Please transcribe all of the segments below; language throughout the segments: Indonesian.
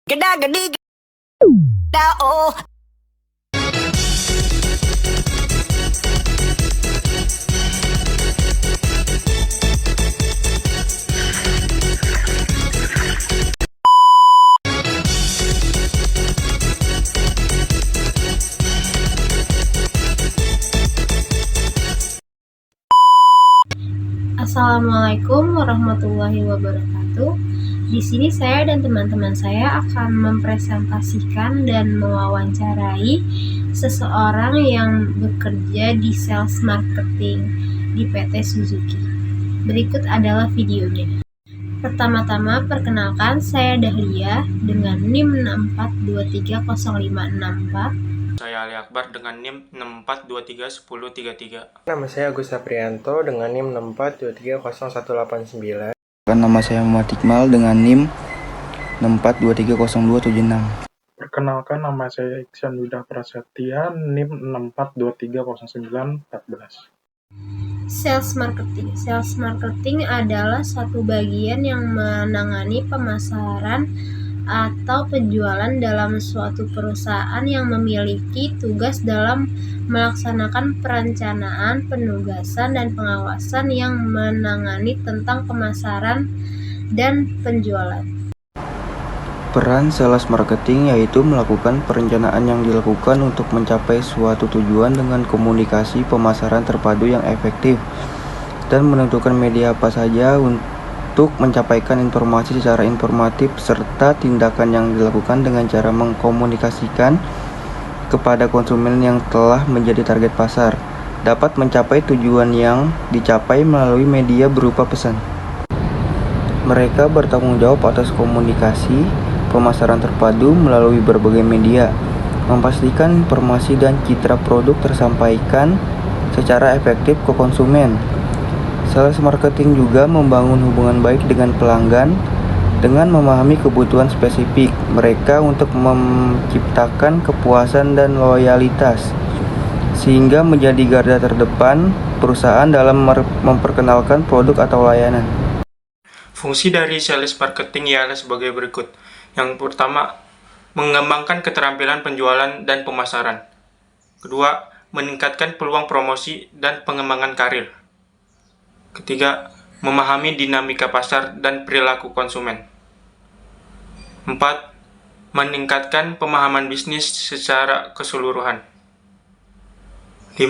Geda gedi geda oh. Assalamualaikum warahmatullahi wabarakatuh. Di sini saya dan teman-teman saya akan mempresentasikan dan mewawancarai seseorang yang bekerja di sales marketing di PT Suzuki. Berikut adalah videonya. Pertama-tama perkenalkan, saya Dahlia dengan NIM 64230564. Saya Ali Akbar dengan NIM 64231033. Nama saya Agus Saprianto dengan NIM 64230189. Nama saya Muhammad Iqbal dengan NIM 64230276. Perkenalkan, nama saya Iksan Duda Prasetya, NIM 64230914. Sales marketing. Sales marketing adalah satu bagian yang menangani pemasaran atau penjualan dalam suatu perusahaan yang memiliki tugas dalam melaksanakan perencanaan, penugasan, dan pengawasan yang menangani tentang pemasaran dan penjualan. Peran sales marketing yaitu melakukan perencanaan yang dilakukan untuk mencapai suatu tujuan dengan komunikasi pemasaran terpadu yang efektif dan menentukan media apa saja untuk mencapaikan informasi secara informatif serta tindakan yang dilakukan dengan cara mengkomunikasikan kepada konsumen yang telah menjadi target pasar dapat mencapai tujuan yang dicapai melalui media berupa pesan. Mereka bertanggung jawab atas komunikasi pemasaran terpadu melalui berbagai media, memastikan informasi dan citra produk tersampaikan secara efektif ke konsumen. Sales marketing juga membangun hubungan baik dengan pelanggan dengan memahami kebutuhan spesifik mereka untuk menciptakan kepuasan dan loyalitas, sehingga menjadi garda terdepan perusahaan dalam memperkenalkan produk atau layanan. Fungsi dari sales marketing ialah sebagai berikut. Yang pertama, mengembangkan keterampilan penjualan dan pemasaran. Kedua, meningkatkan peluang promosi dan pengembangan karir. Ketiga, memahami dinamika pasar dan perilaku konsumen. 4. Meningkatkan pemahaman bisnis secara keseluruhan. 5.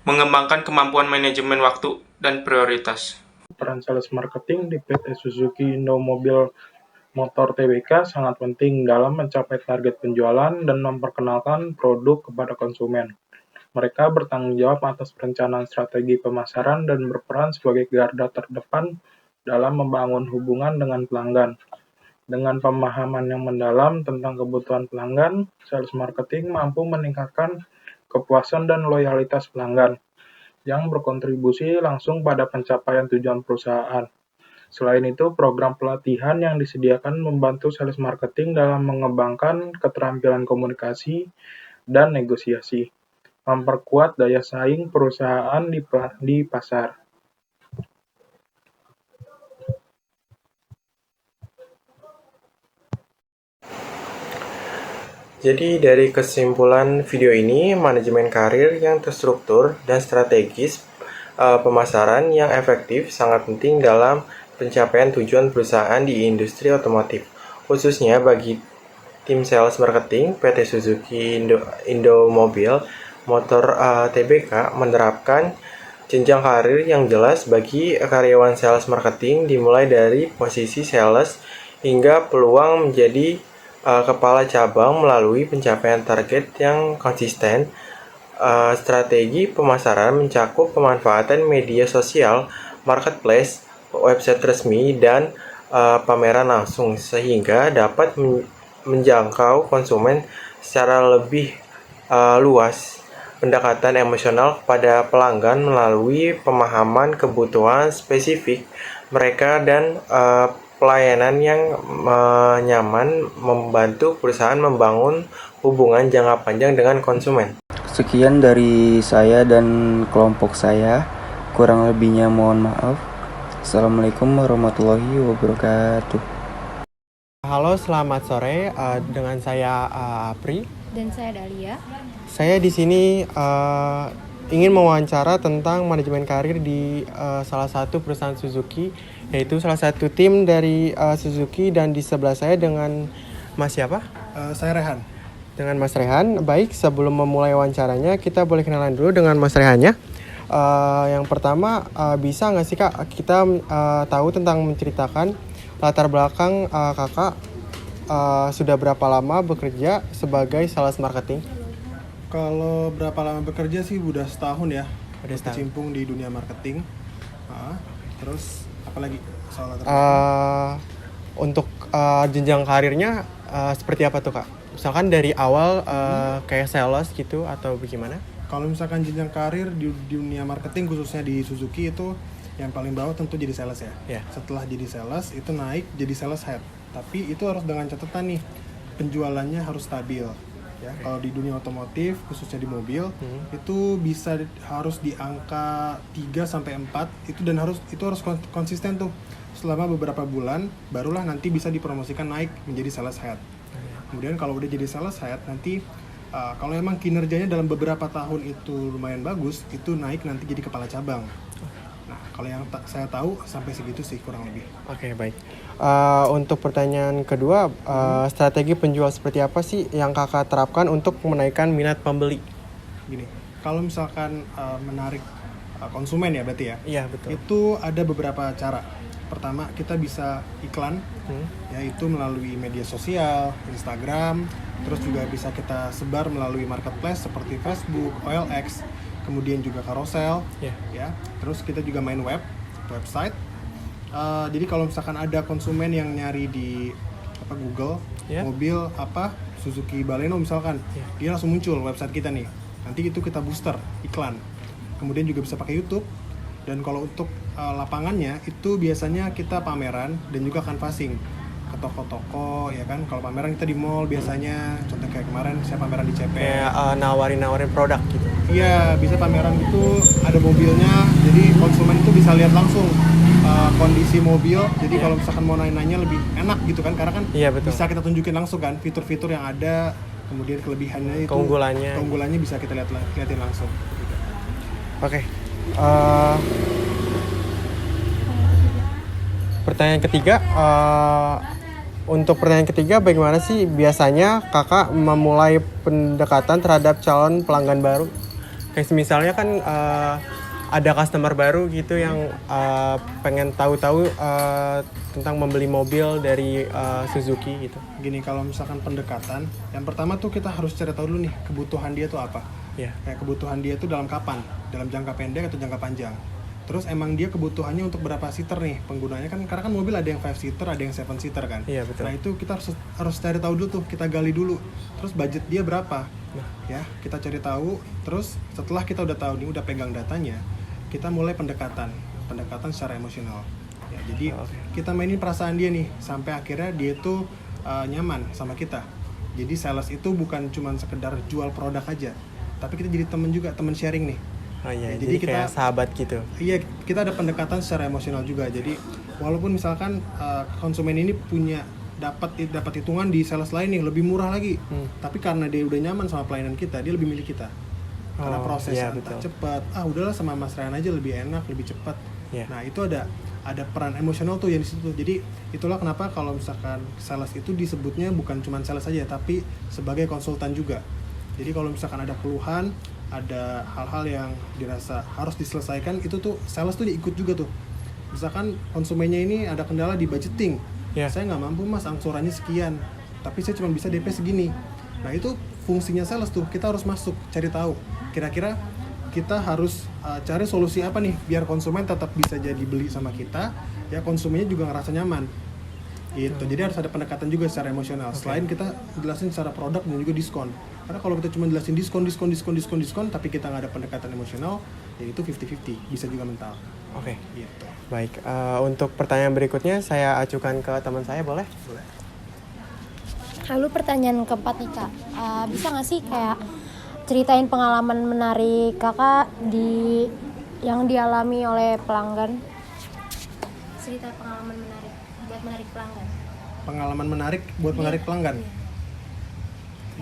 Mengembangkan kemampuan manajemen waktu dan prioritas. Peran sales marketing di PT Suzuki Indo Mobil Motor Tbk sangat penting dalam mencapai target penjualan dan memperkenalkan produk kepada konsumen. Mereka bertanggung jawab atas perencanaan strategi pemasaran dan berperan sebagai garda terdepan dalam membangun hubungan dengan pelanggan. Dengan pemahaman yang mendalam tentang kebutuhan pelanggan, sales marketing mampu meningkatkan kepuasan dan loyalitas pelanggan, yang berkontribusi langsung pada pencapaian tujuan perusahaan. Selain itu, program pelatihan yang disediakan membantu sales marketing dalam mengembangkan keterampilan komunikasi dan negosiasi, memperkuat daya saing perusahaan di pasar. Jadi dari kesimpulan video ini, manajemen karir yang terstruktur dan strategis pemasaran yang efektif sangat penting dalam pencapaian tujuan perusahaan di industri otomotif, khususnya bagi tim sales marketing PT Suzuki Indo Mobil Motor Tbk menerapkan jenjang karir yang jelas bagi karyawan sales marketing dimulai dari posisi sales hingga peluang menjadi kepala cabang melalui pencapaian target yang konsisten. Strategi pemasaran mencakup pemanfaatan media sosial, marketplace, website resmi, dan pameran langsung sehingga dapat menjangkau konsumen secara lebih luas. Pendekatan emosional kepada pelanggan melalui pemahaman kebutuhan spesifik mereka dan pelayanan yang nyaman membantu perusahaan membangun hubungan jangka panjang dengan konsumen. Sekian dari saya dan kelompok saya, kurang lebihnya mohon maaf. Assalamualaikum warahmatullahi wabarakatuh. Halo, selamat sore. Dengan saya Apri. Dan saya Dahlia. Saya di sini ingin mewawancara tentang manajemen karir di salah satu perusahaan Suzuki, yaitu salah satu tim dari Suzuki, dan di sebelah saya dengan Mas siapa? Saya Rehan. Dengan Mas Rehan. Baik, sebelum memulai wawancaranya, kita boleh kenalan dulu dengan Mas Rehannya. Yang pertama, bisa nggak sih Kak kita tahu tentang menceritakan latar belakang Kakak sudah berapa lama bekerja sebagai sales marketing? Kalau berapa lama bekerja sih udah setahun ya. Udah setahun. Kecimpung di dunia marketing. Terus apalagi soal latar Untuk jenjang karirnya seperti apa tuh Kak? Misalkan dari awal kayak sales gitu atau bagaimana? Kalau misalkan jenjang karir di dunia marketing khususnya di Suzuki itu yang paling bawah tentu jadi sales ya. Yeah. Setelah jadi sales itu naik jadi sales head. Tapi itu harus dengan catatan nih, penjualannya harus stabil. Ya, kalau di dunia otomotif khususnya di mobil itu harus di angka 3 sampai 4 itu, dan harus konsisten tuh selama beberapa bulan, barulah nanti bisa dipromosikan naik menjadi sales head. Kemudian kalau udah jadi sales head nanti kalau emang kinerjanya dalam beberapa tahun itu lumayan bagus, itu naik nanti jadi kepala cabang. Nah, kalau yang saya tahu sampai segitu sih kurang lebih. Oke, baik. Untuk pertanyaan kedua, strategi penjual seperti apa sih yang Kakak terapkan untuk menaikkan minat pembeli? Gini, kalau misalkan menarik konsumen ya berarti ya? Iya, betul. Itu ada beberapa cara. Pertama, kita bisa iklan, yaitu melalui media sosial, Instagram, terus juga bisa kita sebar melalui marketplace seperti Facebook, OLX, kemudian juga carousel, ya. Terus kita juga main website. Jadi kalau misalkan ada konsumen yang nyari di Google, mobil Suzuki Baleno misalkan, dia langsung muncul website kita nih. Nanti itu kita booster iklan. Kemudian juga bisa pakai YouTube. Dan kalau untuk lapangannya itu biasanya kita pameran dan juga canvassing ke toko-toko ya kan. Kalau pameran kita di mall biasanya, contoh kayak kemarin saya pameran di CP. Kayak nawarin produk gitu. Iya, bisa pameran itu ada mobilnya, jadi konsumen itu bisa lihat langsung kondisi mobil. Jadi kalau misalkan mau nanya-nanya lebih enak gitu kan, karena kan bisa kita tunjukin langsung kan fitur-fitur yang ada, kemudian kelebihannya itu, keunggulannya bisa kita liatin langsung. Oke. Pertanyaan ketiga, untuk pertanyaan ketiga, bagaimana sih biasanya Kakak memulai pendekatan terhadap calon pelanggan baru? Kayak misalnya kan ada customer baru gitu yang pengen tahu-tahu tentang membeli mobil dari Suzuki gitu. Gini, kalau misalkan pendekatan, yang pertama tuh kita harus cari tahu dulu nih kebutuhan dia tuh apa. Kayak kebutuhan dia tuh dalam kapan, dalam jangka pendek atau jangka panjang. Terus emang dia kebutuhannya untuk berapa seater nih penggunanya kan, karena kan mobil ada yang 5 seater, ada yang 7 seater kan. Iya, betul. Nah itu kita harus cari tahu dulu tuh, kita gali dulu. Terus budget dia berapa? Ya, kita cari tahu. Terus setelah kita udah tahu nih, udah pegang datanya, kita mulai pendekatan secara emosional. Ya, jadi kita mainin perasaan dia nih sampai akhirnya dia tuh nyaman sama kita. Jadi sales itu bukan cuma sekedar jual produk aja, tapi kita jadi teman juga, teman sharing nih. Oh iya, jadi kita kayak sahabat gitu. Iya, kita ada pendekatan secara emosional juga. Jadi walaupun misalkan konsumen ini dapat hitungan di sales lain nih lebih murah lagi, tapi karena dia udah nyaman sama pelayanan kita, dia lebih milih kita. Karena prosesnya cepat. Udahlah sama Mas Ryan aja lebih enak, lebih cepat. Nah itu ada peran emosional tuh yang di situ. Jadi itulah kenapa kalau misalkan sales itu disebutnya bukan cuma sales aja, tapi sebagai konsultan juga. Jadi kalau misalkan ada keluhan, ada hal-hal yang dirasa harus diselesaikan, itu tuh sales tuh diikut juga tuh. Misalkan konsumennya ini ada kendala di budgeting, saya nggak mampu mas, angsurannya sekian, tapi saya cuma bisa DP segini. Nah itu fungsinya sales tuh, kita harus masuk, cari tahu kira-kira kita harus cari solusi apa nih biar konsumen tetap bisa jadi beli sama kita, ya konsumennya juga ngerasa nyaman gitu. Jadi harus ada pendekatan juga secara emosional. Selain kita jelasin secara produk dan juga diskon. Karena kalau kita cuma jelasin diskon, tapi kita nggak ada pendekatan emosional, ya itu 50-50, bisa juga mental. Oke. Gitu. Baik, untuk pertanyaan berikutnya saya ajukan ke teman saya, boleh? Boleh. Lalu pertanyaan keempat nih Kak, bisa nggak sih kayak ceritain pengalaman menarik Kakak yang dialami oleh pelanggan? Cerita pengalaman menarik buat menarik pelanggan. pengalaman menarik buat menarik pelanggan.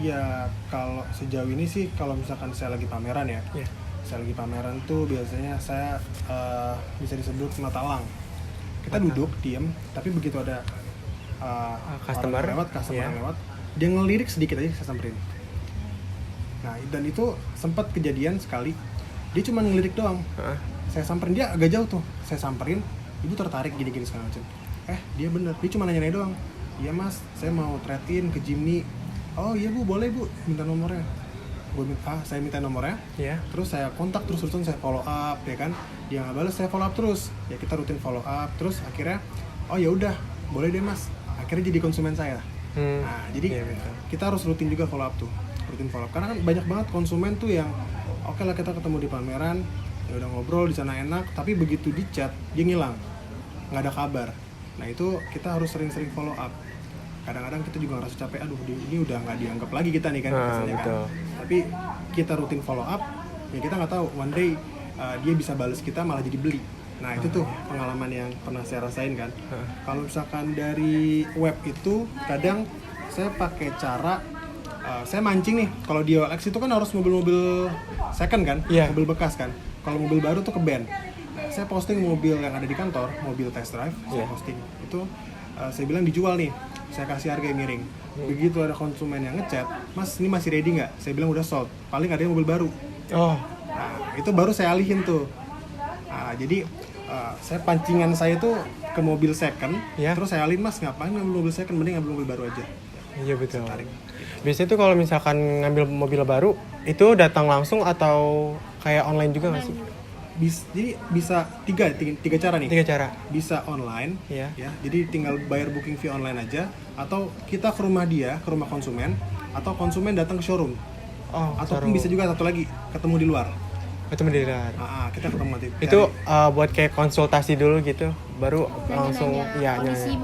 Ya kalau sejauh ini sih kalau misalkan saya lagi pameran ya, saya lagi pameran tuh biasanya saya bisa disebut matalang. Kita duduk diem, tapi begitu ada customer orang yang lewat, dia ngelirik sedikit aja saya samperin. Nah dan itu sempat kejadian sekali, dia cuma ngelirik doang. Saya samperin, dia agak jauh tuh, saya samperin, ibu tertarik gini-gini segala macam. Dia bener, dia cuma nanya doang. Iya mas, saya mau trade-in ke Jimny. Oh iya bu, boleh bu, minta nomornya. Saya minta nomornya. Terus saya kontak terus-terusan, saya follow up ya kan. Dia nggak balas, saya follow up terus. Ya kita rutin follow up terus akhirnya, oh ya udah, boleh deh mas. Akhirnya jadi konsumen saya. Nah jadi kita harus rutin juga follow up tuh, rutin follow up. Karena kan banyak banget konsumen tuh yang oke lah kita ketemu di pameran, ya udah ngobrol di sana enak, tapi begitu di chat dia ngilang, nggak ada kabar. Nah itu kita harus sering-sering follow up. Kadang-kadang kita juga ngerasa capek, aduh ini udah nggak dianggap lagi kita nih kan, biasanya kan. Tapi kita rutin follow up, ya kita nggak tahu one day dia bisa balas kita malah jadi beli. Nah itu tuh pengalaman yang pernah saya rasain kan. Kalau misalkan dari web itu kadang saya pakai cara saya mancing nih. Kalau di OLX itu kan harus mobil-mobil second kan, mobil bekas kan. Kalau mobil baru tuh ke ban. Nah, saya posting mobil yang ada di kantor, mobil test drive, saya posting itu. Saya bilang dijual nih, saya kasih harga yang miring. Begitu ada konsumen yang ngechat, mas ini masih ready nggak? Saya bilang udah sold, paling ada yang mobil baru. Nah itu baru saya alihin tuh. Jadi saya pancingan saya tuh ke mobil second, terus saya alihin, mas ngapain ngambil mobil second, mending ngambil mobil baru aja. Iya betul. Biasanya tuh kalau misalkan ngambil mobil baru itu datang langsung atau kayak online juga nggak sih? Jadi bisa tiga cara nih. 3 cara. Bisa online, ya. Jadi tinggal bayar booking fee online aja, atau kita ke rumah dia, ke rumah konsumen, atau konsumen datang ke showroom. Ataupun bisa juga satu lagi, ketemu di luar. Ketemu di luar. Kita ketemu nanti. Itu buat kayak konsultasi dulu gitu, baru langsung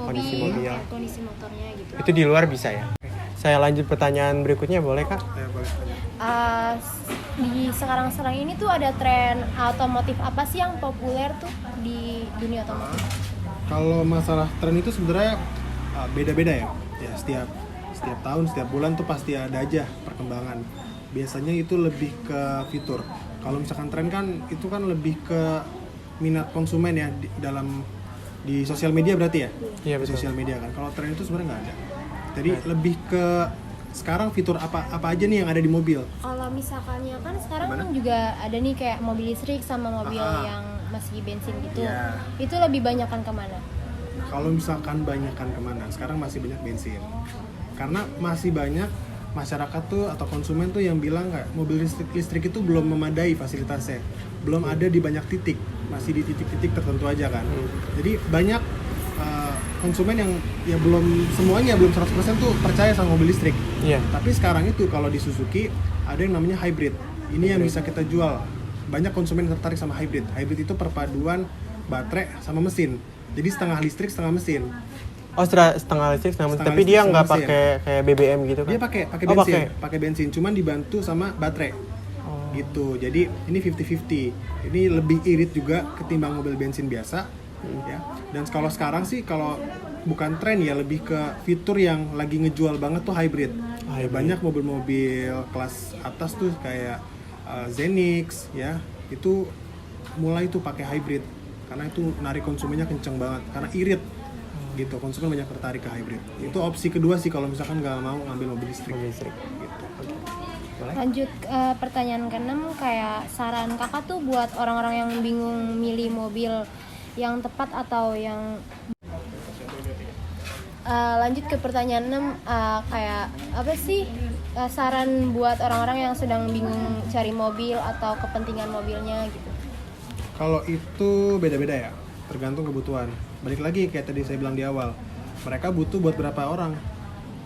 kondisi mobil, kondisi motornya gitu. Itu di luar bisa ya. Saya lanjut pertanyaan berikutnya, boleh kak? Ya, boleh. Di sekarang ini tuh ada tren otomotif apa sih yang populer tuh di dunia otomotif? Kalau masalah tren itu sebenarnya beda-beda ya. Ya setiap tahun, setiap bulan tuh pasti ada aja perkembangan. Biasanya itu lebih ke fitur. Kalau misalkan tren kan itu kan lebih ke minat konsumen ya di sosial media berarti ya? Iya di betul. sosial media kan. Kalau tren itu sebenarnya nggak ada. Jadi lebih ke sekarang fitur apa aja nih yang ada di mobil? Kalau misalkannya kan sekarang kan juga ada nih kayak mobil listrik sama mobil yang masih bensin gitu. Itu lebih banyakan kemana? Kalau misalkan banyakan kemana? Sekarang masih banyak bensin. Karena masih banyak masyarakat tuh atau konsumen tuh yang bilang kayak mobil listrik itu belum memadai fasilitasnya. Belum ada di banyak titik. Masih di titik-titik tertentu aja kan. Jadi banyak konsumen yang ya belum 100% tuh percaya sama mobil listrik. Tapi sekarang itu kalau di Suzuki ada yang namanya hybrid. Ini yang bisa kita jual. Banyak konsumen yang tertarik sama hybrid. Hybrid itu perpaduan baterai sama mesin. Jadi setengah listrik setengah mesin. Setengah listrik setengah mesin. Tapi dia nggak pakai kayak BBM gitu kan? Dia pakai bensin. Pakai bensin, cuman dibantu sama baterai. Gitu. Jadi ini 50-50. Ini lebih irit juga ketimbang mobil bensin biasa. Ya. Dan kalau sekarang sih kalau bukan tren ya lebih ke fitur yang lagi ngejual banget tuh hybrid. Banyak mobil-mobil kelas atas tuh kayak Zenix ya, itu mulai tuh pakai hybrid karena itu narik konsumennya kenceng banget karena irit gitu, konsumen banyak tertarik ke hybrid. Itu opsi kedua sih kalau misalkan nggak mau ngambil mobil listrik. Gitu. Lanjut pertanyaan ke-6, kayak saran kakak tuh buat orang-orang yang bingung milih mobil yang tepat atau yang lanjut ke pertanyaan 6, kayak apa sih saran buat orang-orang yang sedang bingung cari mobil atau kepentingan mobilnya gitu? Kalau itu beda-beda ya, tergantung kebutuhan. Balik lagi kayak tadi saya bilang di awal, mereka butuh buat berapa orang,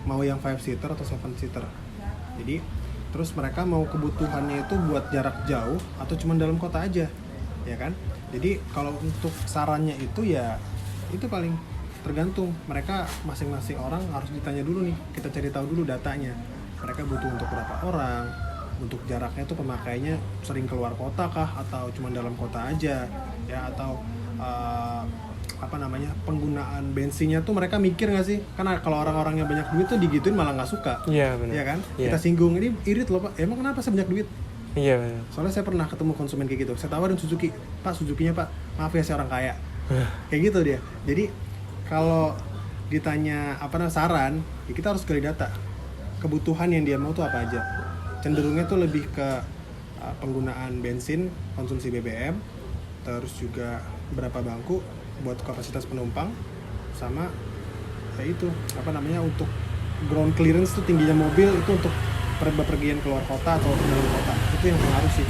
mau yang 5-seater atau 7-seater. Jadi terus mereka mau kebutuhannya itu buat jarak jauh atau cuma dalam kota aja, ya kan? Jadi kalau untuk sarannya itu ya itu paling tergantung mereka masing-masing orang harus ditanya dulu nih, kita cari tahu dulu datanya. Mereka butuh untuk berapa orang, untuk jaraknya tuh pemakainya sering keluar kota kah atau cuma dalam kota aja ya, atau penggunaan bensinnya tuh mereka mikir nggak sih? Karena kalau orang-orang yang banyak duit tuh digituin malah nggak suka. Iya benar. Iya kan? Iya. Kita singgung, ini irit loh Pak. Emang kenapa saya banyak duit? Iya benar. Soalnya saya pernah ketemu konsumen kayak gitu. Saya tawarin Suzuki, Pak Suzuki-nya Pak, maaf ya saya orang kaya. Kayak gitu dia. Jadi kalau ditanya saran, ya kita harus gali data. Kebutuhan yang dia mau tuh apa aja. Cenderungnya tuh lebih ke penggunaan bensin, konsumsi BBM, terus juga berapa bangku buat kapasitas penumpang, sama ya itu untuk ground clearance tuh tingginya mobil itu untuk bepergian keluar kota atau ke dalam kota, itu yang pengaruh sih.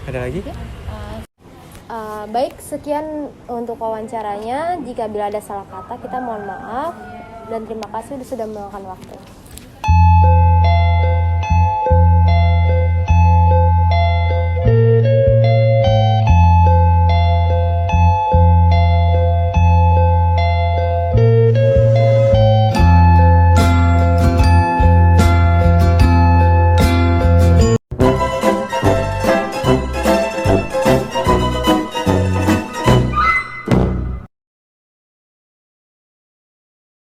Ada lagi? Baik, sekian untuk wawancaranya. Jika bila ada salah kata, kita mohon maaf dan terima kasih sudah meluangkan waktu.